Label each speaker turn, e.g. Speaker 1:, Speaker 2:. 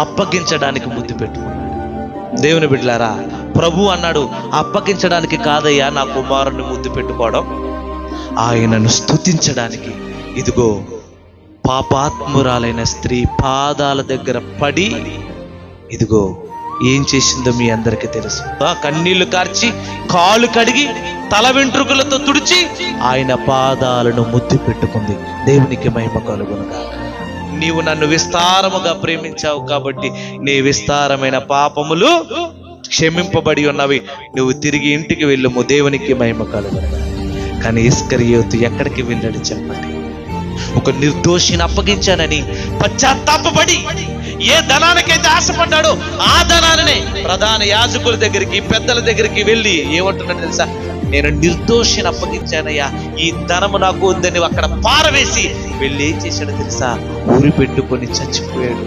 Speaker 1: అప్పగించడానికి ముద్దు పెట్టుకున్నాడు. దేవుని బిడ్డలారా, ప్రభు అన్నాడు, అప్పగించడానికి కాదయ్యా నా కుమారుని ముద్దు పెట్టుకోవడం, ఆయనను స్తుతించడానికి. ఇదిగో పాపాత్మురాలైన స్త్రీ పాదాల దగ్గర పడి ఇదిగో ఏం చేసిందో మీ అందరికీ తెలుసు. కన్నీళ్లు కార్చి, కాలు కడిగి, తల వెంట్రుకలతో తుడిచి ఆయన పాదాలను ముద్దు పెట్టుకుంది. దేవునికి మహిమ కలుగునుగాక. నీవు నన్ను విస్తారముగా ప్రేమించావు కాబట్టి నీ విస్తారమైన పాపములు క్షమింపబడి ఉన్నవి, నువ్వు తిరిగి ఇంటికి వెళ్ళుము. దేవునికి మహిమ కలుగునుగాక. కానీ ఇస్కరియోతు ఎక్కడికి వెళ్ళాడు చెప్పండి? ఒక నిర్దోషిని అప్పగించానని పశ్చాత్తాపపడి ఏ ధనానికైతే ఆశపడ్డాడో ఆ ధనాన్ని ప్రధాన యాజకుల దగ్గరికి, పెద్దల దగ్గరికి వెళ్ళి ఏమంటున్నాడు తెలుసా? నేను నిర్దోషిని అప్పగించానయ్యా, ఈ ధనము నాకు వద్దని అక్కడ పారవేసి వెళ్ళి ఏం చేశాడో తెలుసా? ఊరి పెట్టుకొని చచ్చిపోయాడు.